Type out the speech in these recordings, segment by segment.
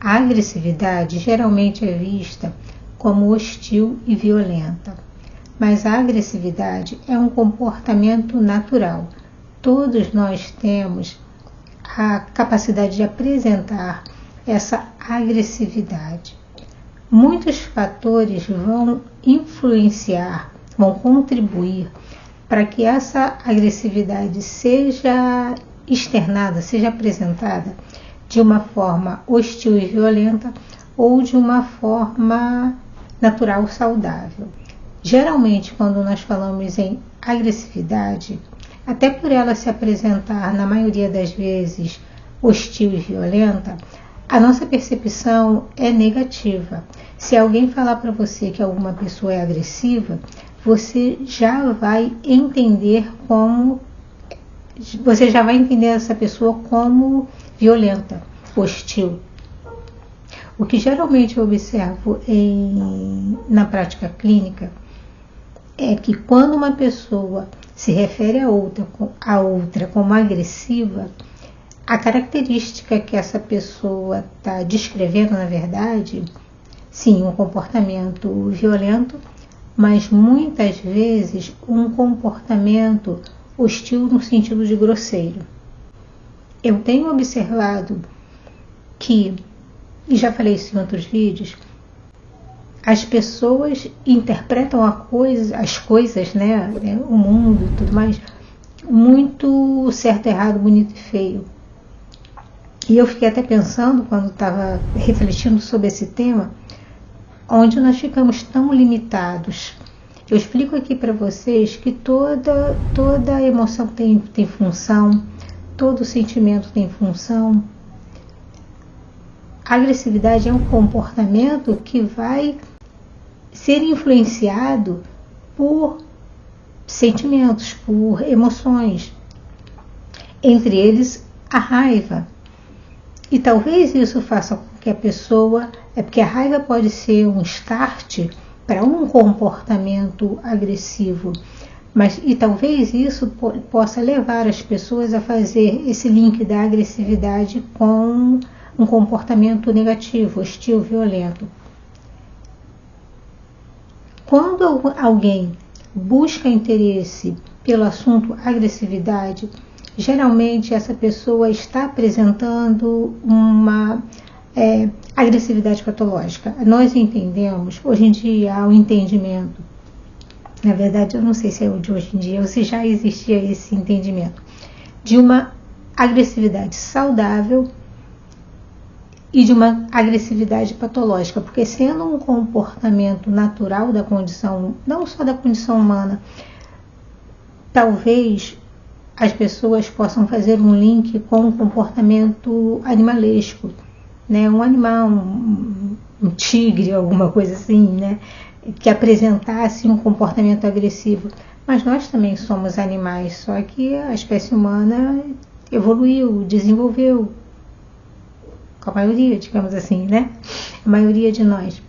A agressividade geralmente é vista como hostil e violenta, mas a agressividade é um comportamento natural. Todos nós temos a capacidade de apresentar essa agressividade. Muitos fatores vão influenciar, vão contribuir para que essa agressividade seja externada, seja apresentada de uma forma hostil e violenta ou de uma forma natural saudável. Geralmente, quando nós falamos em agressividade, até por ela se apresentar, na maioria das vezes, hostil e violenta, a nossa percepção é negativa. Se alguém falar para você que alguma pessoa é agressiva, você já vai entender essa pessoa como violenta, hostil. O que geralmente eu observo na prática clínica é que quando uma pessoa se refere a outra como agressiva, a característica que essa pessoa está descrevendo, na verdade, sim, um comportamento violento, mas muitas vezes um comportamento hostil no sentido de grosseiro. Eu tenho observado que, e já falei isso em outros vídeos, as pessoas interpretam as coisas, né, o mundo e tudo mais, muito certo, errado, bonito e feio. E eu fiquei até pensando, quando estava refletindo sobre esse tema, onde nós ficamos tão limitados. Eu explico aqui para vocês que toda emoção tem função, todo sentimento tem função. A agressividade é um comportamento que vai ser influenciado por sentimentos, por emoções, entre eles a raiva. E talvez isso faça com que a pessoa, porque a raiva pode ser um start para um comportamento agressivo, e talvez isso possa levar as pessoas a fazer esse link da agressividade com um comportamento negativo, hostil, violento. Quando alguém busca interesse pelo assunto agressividade, geralmente essa pessoa está apresentando uma agressividade patológica. Nós entendemos, hoje em dia há um entendimento, na verdade eu não sei se é o de hoje em dia ou se já existia esse entendimento, de uma agressividade saudável e de uma agressividade patológica, porque sendo um comportamento natural da condição, não só da condição humana, talvez as pessoas possam fazer um link com um comportamento animalesco, né? Um animal, um tigre, alguma coisa assim, né? Que apresentasse um comportamento agressivo. Mas nós também somos animais, só que a espécie humana evoluiu, desenvolveu, com a maioria, digamos assim, né? A maioria de nós.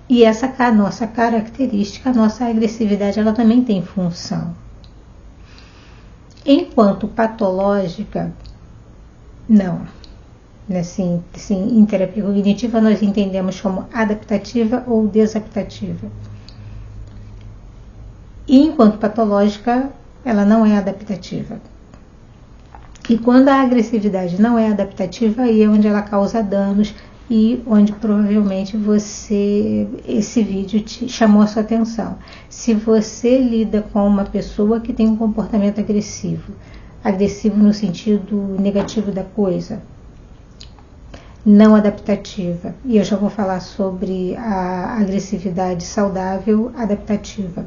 E essa nossa característica, a nossa agressividade, ela também tem função. Enquanto patológica, não. Assim, em terapia cognitiva, nós entendemos como adaptativa ou desadaptativa. E enquanto patológica, ela não é adaptativa. E quando a agressividade não é adaptativa, aí é onde ela causa danos e onde provavelmente esse vídeo te chamou a sua atenção. Se você lida com uma pessoa que tem um comportamento agressivo no sentido negativo da coisa, não adaptativa, e eu já vou falar sobre a agressividade saudável adaptativa,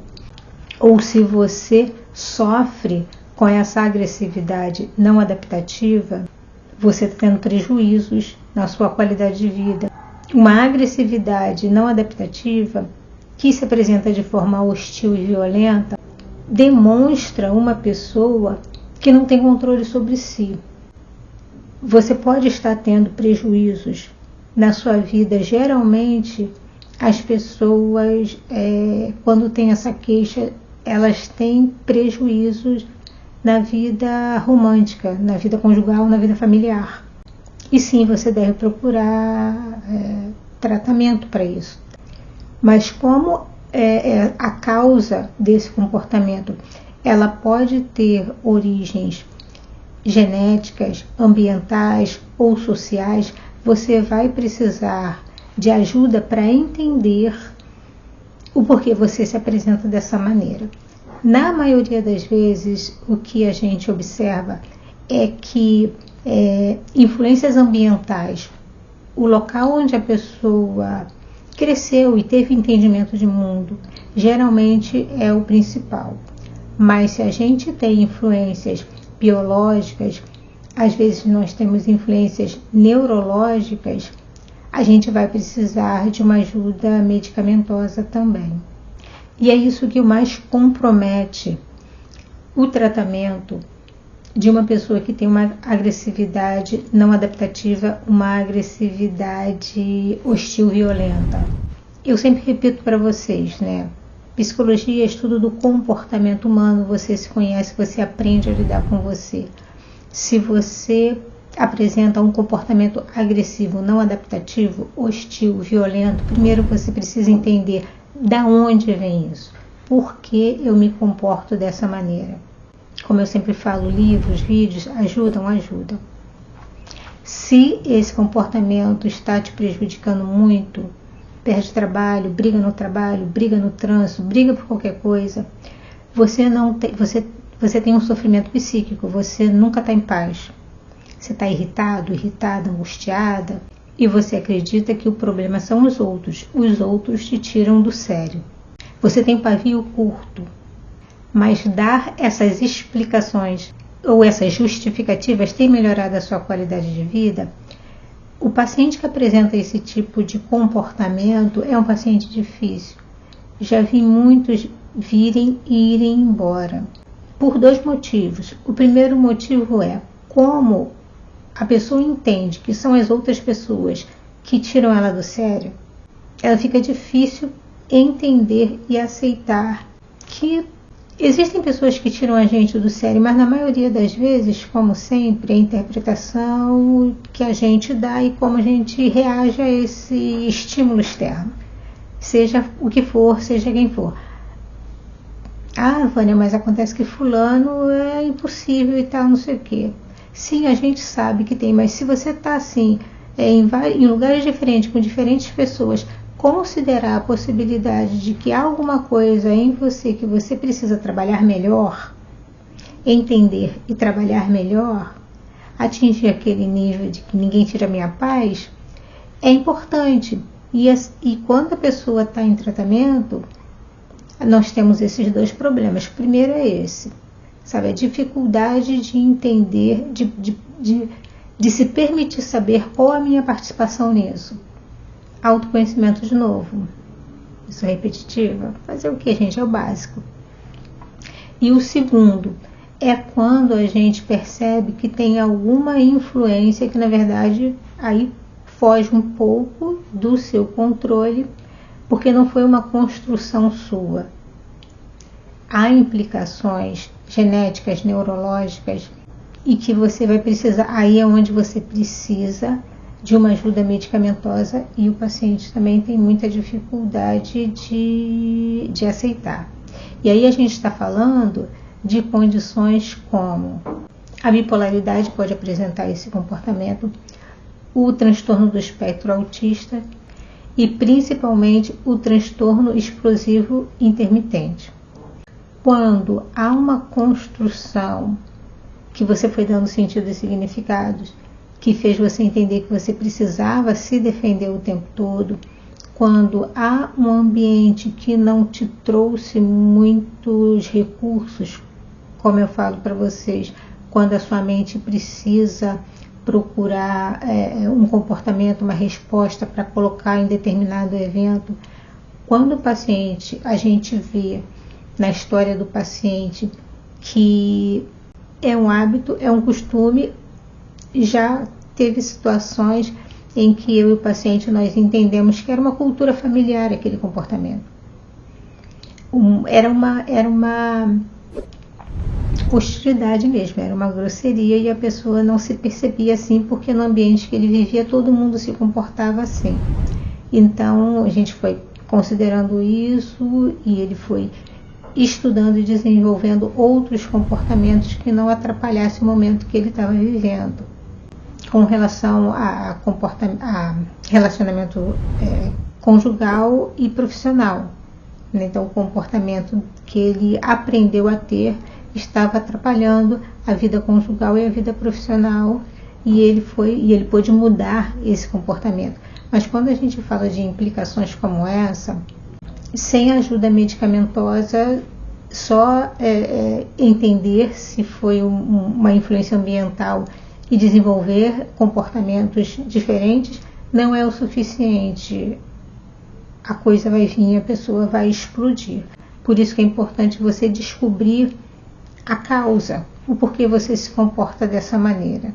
ou se você sofre com essa agressividade não adaptativa, você está tendo prejuízos na sua qualidade de vida. Uma agressividade não adaptativa, que se apresenta de forma hostil e violenta, demonstra uma pessoa que não tem controle sobre si. Você pode estar tendo prejuízos na sua vida. Geralmente, as pessoas, quando têm essa queixa, elas têm prejuízos na vida romântica, na vida conjugal, na vida familiar. E sim, você deve procurar tratamento para isso. Mas como a causa desse comportamento, ela pode ter origens genéticas, ambientais ou sociais, você vai precisar de ajuda para entender o porquê você se apresenta dessa maneira. Na maioria das vezes, o que a gente observa é que influências ambientais, o local onde a pessoa cresceu e teve entendimento de mundo, geralmente é o principal. Mas se a gente tem influências biológicas, às vezes nós temos influências neurológicas, a gente vai precisar de uma ajuda medicamentosa também. E é isso que mais compromete o tratamento de uma pessoa que tem uma agressividade não adaptativa, uma agressividade hostil violenta. Eu sempre repito para vocês, né? Psicologia é estudo do comportamento humano, você se conhece, você aprende a lidar com você. Se você apresenta um comportamento agressivo, não adaptativo, hostil, violento, primeiro você precisa entender da onde vem isso. Por que eu me comporto dessa maneira? Como eu sempre falo, livros, vídeos ajudam. Se esse comportamento está te prejudicando muito, perde trabalho, briga no trabalho, briga no trânsito, briga por qualquer coisa, você tem um sofrimento psíquico, você nunca está em paz. Você está irritado, irritada, angustiada, e você acredita que o problema são os outros te tiram do sério. Você tem pavio curto, mas dar essas explicações ou essas justificativas tem melhorado a sua qualidade de vida? O paciente que apresenta esse tipo de comportamento é um paciente difícil. Já vi muitos virem e irem embora, por dois motivos. O primeiro motivo é como a pessoa entende que são as outras pessoas que tiram ela do sério, ela fica difícil entender e aceitar que existem pessoas que tiram a gente do sério, mas na maioria das vezes, como sempre, a interpretação que a gente dá e como a gente reage a esse estímulo externo, seja o que for, seja quem for. Ah, Vânia, mas acontece que fulano é impossível e tal, não sei o quê. Sim, a gente sabe que tem, mas se você está assim, em lugares diferentes, com diferentes pessoas, considerar a possibilidade de que há alguma coisa em você que você precisa trabalhar melhor, entender e trabalhar melhor, atingir aquele nível de que ninguém tira a minha paz, é importante. E quando a pessoa está em tratamento, nós temos esses dois problemas. O primeiro é esse, sabe, a dificuldade de entender, de se permitir saber qual a minha participação nisso. Autoconhecimento de novo. Isso é repetitiva? Fazer o que, gente? É o básico. E o segundo é quando a gente percebe que tem alguma influência que, na verdade, aí foge um pouco do seu controle, porque não foi uma construção sua. Há implicações genéticas, neurológicas, e que você vai precisar, aí é onde você precisa de uma ajuda medicamentosa, e o paciente também tem muita dificuldade de aceitar. E aí a gente está falando de condições como a bipolaridade pode apresentar esse comportamento, o transtorno do espectro autista e principalmente o transtorno explosivo intermitente. Quando há uma construção que você foi dando sentido e significados, que fez você entender que você precisava se defender o tempo todo, quando há um ambiente que não te trouxe muitos recursos, como eu falo para vocês, quando a sua mente precisa procurar um comportamento, uma resposta para colocar em determinado evento, quando o paciente, a gente vê na história do paciente que é um hábito, é um costume, já teve situações em que eu e o paciente nós entendemos que era uma cultura familiar aquele comportamento. Era uma hostilidade mesmo, era uma grosseria e a pessoa não se percebia assim porque no ambiente que ele vivia todo mundo se comportava assim. Então a gente foi considerando isso e ele foi estudando e desenvolvendo outros comportamentos que não atrapalhassem o momento que ele estava vivendo. Com relação a relacionamento conjugal e profissional. Então, o comportamento que ele aprendeu a ter estava atrapalhando a vida conjugal e a vida profissional e ele pôde mudar esse comportamento. Mas quando a gente fala de implicações como essa, sem ajuda medicamentosa, só entender se foi uma influência ambiental e desenvolver comportamentos diferentes não é o suficiente. A coisa vai vir, a pessoa vai explodir. Por isso que é importante você descobrir a causa, o porquê você se comporta dessa maneira.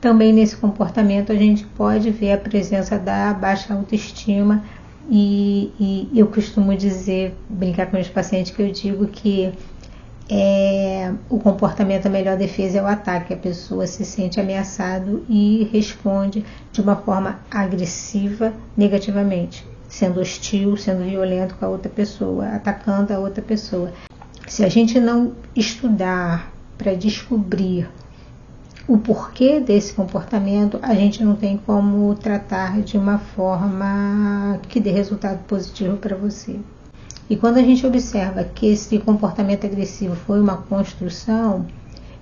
Também nesse comportamento a gente pode ver a presença da baixa autoestima e eu costumo dizer, brincar com os pacientes, que eu digo que o comportamento, a melhor defesa é o ataque. A pessoa se sente ameaçada e responde de uma forma agressiva, negativamente, sendo hostil, sendo violento com a outra pessoa, atacando a outra pessoa. Se a gente não estudar para descobrir o porquê desse comportamento, a gente não tem como tratar de uma forma que dê resultado positivo para você. E quando a gente observa que esse comportamento agressivo foi uma construção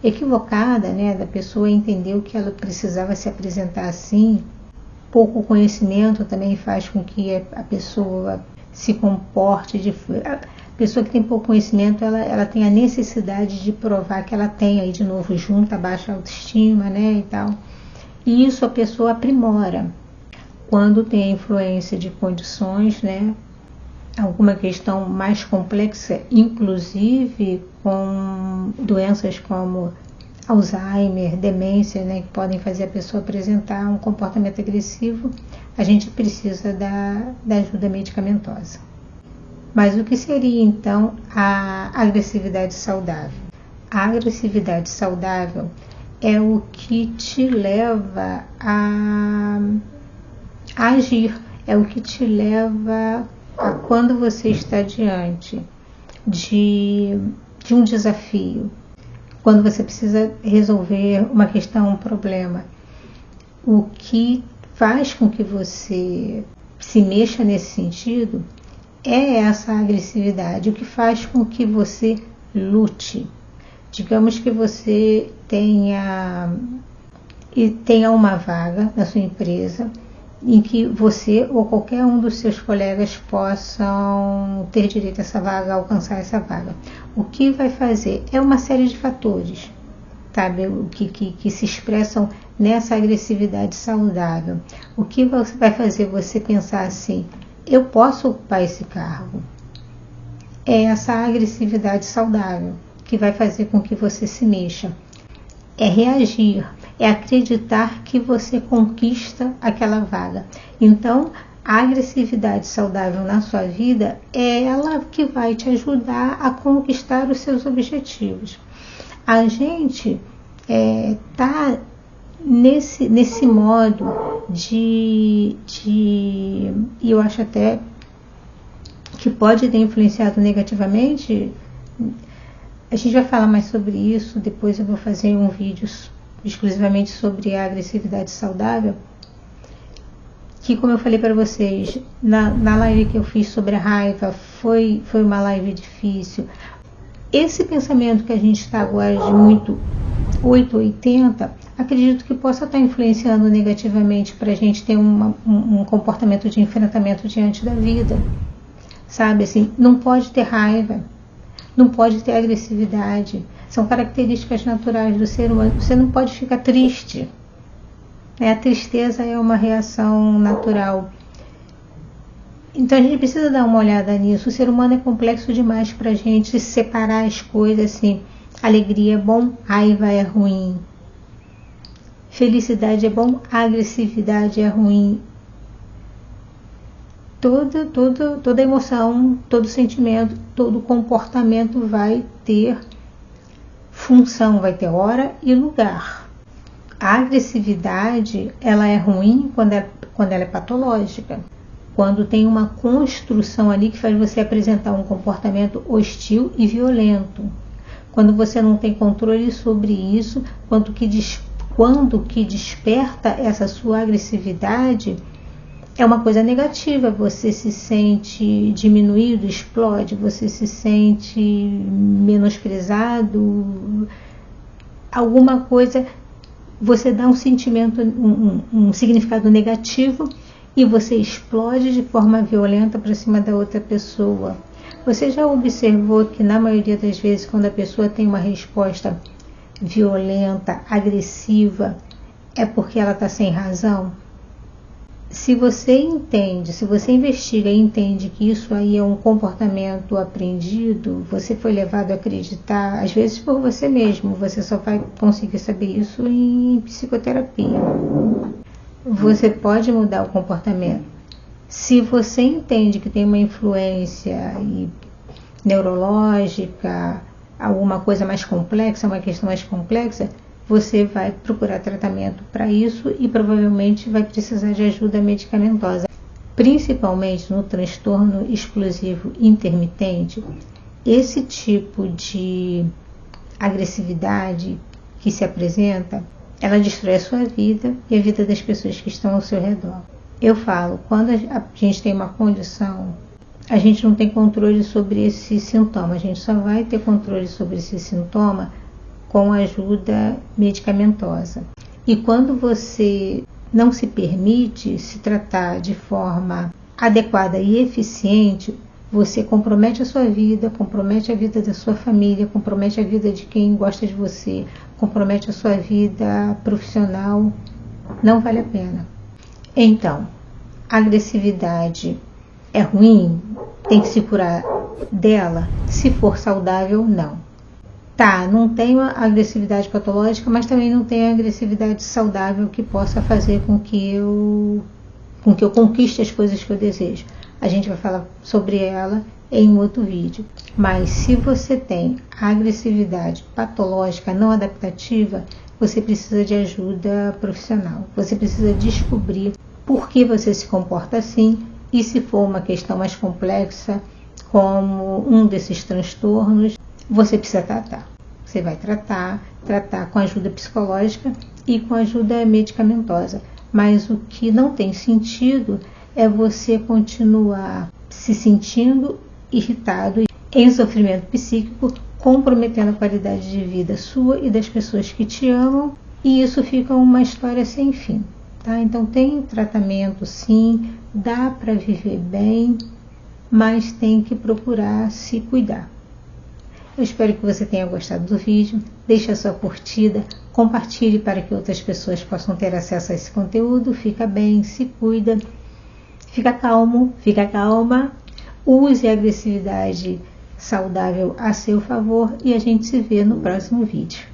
equivocada, né, da pessoa entendeu que ela precisava se apresentar assim, pouco conhecimento também faz com que a pessoa se comporte a pessoa que tem pouco conhecimento, ela tem a necessidade de provar que ela tem, aí de novo junta a baixa autoestima, né, e tal. E isso a pessoa aprimora quando tem a influência de condições, né, alguma questão mais complexa, inclusive com doenças como Alzheimer, demência, né, que podem fazer a pessoa apresentar um comportamento agressivo, a gente precisa da ajuda medicamentosa. Mas o que seria então a agressividade saudável? A agressividade saudável é o que te leva a agir, é o que te leva a, quando você está diante de um desafio, quando você precisa resolver uma questão, um problema, o que faz com que você se mexa nesse sentido é essa agressividade, o que faz com que você lute. Digamos que você tenha uma vaga na sua empresa em que você ou qualquer um dos seus colegas possam ter direito a essa vaga, alcançar essa vaga. O que vai fazer é uma série de fatores, sabe, que se expressam nessa agressividade saudável. O que vai fazer você pensar assim: eu posso ocupar esse cargo? É essa agressividade saudável que vai fazer com que você se mexa. É reagir, é acreditar que você conquista aquela vaga. Então, a agressividade saudável na sua vida é ela que vai te ajudar a conquistar os seus objetivos. A gente tá nesse modo e eu acho até que pode ter influenciado negativamente. A gente vai falar mais sobre isso, depois eu vou fazer um vídeo exclusivamente sobre a agressividade saudável, que, como eu falei para vocês, na live que eu fiz sobre a raiva, foi uma live difícil. Esse pensamento que a gente está agora de muito 880, acredito que possa estar influenciando negativamente para a gente ter um comportamento de enfrentamento diante da vida. Sabe, assim, não pode ter raiva, não pode ter agressividade, são características naturais do ser humano. Você não pode ficar triste. A tristeza é uma reação natural. Então a gente precisa dar uma olhada nisso. O ser humano é complexo demais para a gente separar as coisas assim. Alegria é bom, raiva é ruim. Felicidade é bom, agressividade é ruim. Toda emoção, todo sentimento, todo comportamento vai ter função, vai ter hora e lugar. A agressividade, ela é ruim quando ela é patológica. Quando tem uma construção ali que faz você apresentar um comportamento hostil e violento. Quando você não tem controle sobre isso, quando que desperta essa sua agressividade, é uma coisa negativa. Você se sente diminuído, explode, você se sente menosprezado, alguma coisa, você dá um sentimento, um significado negativo e você explode de forma violenta para cima da outra pessoa. Você já observou que na maioria das vezes, quando a pessoa tem uma resposta violenta, agressiva, é porque ela está sem razão? Se você investiga e entende que isso aí é um comportamento aprendido, você foi levado a acreditar, às vezes por você mesmo, você só vai conseguir saber isso em psicoterapia. Você pode mudar o comportamento. Se você entende que tem uma influência neurológica, alguma coisa mais complexa, uma questão mais complexa, você vai procurar tratamento para isso e provavelmente vai precisar de ajuda medicamentosa. Principalmente no transtorno explosivo intermitente, esse tipo de agressividade que se apresenta, ela destrói a sua vida e a vida das pessoas que estão ao seu redor. Eu falo, quando a gente tem uma condição, a gente não tem controle sobre esse sintoma, a gente só vai ter controle sobre esse sintoma com ajuda medicamentosa. E quando você não se permite se tratar de forma adequada e eficiente, você compromete a sua vida, compromete a vida da sua família, compromete a vida de quem gosta de você, compromete a sua vida profissional. Não vale a pena. Então, a agressividade é ruim? Tem que se curar dela? Se for saudável, não. Tá, não tenho a agressividade patológica, mas também não tenho a agressividade saudável que possa fazer com que eu conquiste as coisas que eu desejo. A gente vai falar sobre ela em um outro vídeo. Mas se você tem a agressividade patológica não adaptativa, você precisa de ajuda profissional. Você precisa descobrir por que você se comporta assim e, se for uma questão mais complexa, como um desses transtornos, você precisa tratar. Você vai tratar com ajuda psicológica e com ajuda medicamentosa. Mas o que não tem sentido é você continuar se sentindo irritado, em sofrimento psíquico, comprometendo a qualidade de vida sua e das pessoas que te amam, e isso fica uma história sem fim. Tá? Então tem tratamento sim, dá para viver bem, mas tem que procurar se cuidar. Eu espero que você tenha gostado do vídeo, deixe a sua curtida, compartilhe para que outras pessoas possam ter acesso a esse conteúdo. Fica bem, se cuida, fica calmo, fica calma, use a agressividade saudável a seu favor e a gente se vê no próximo vídeo.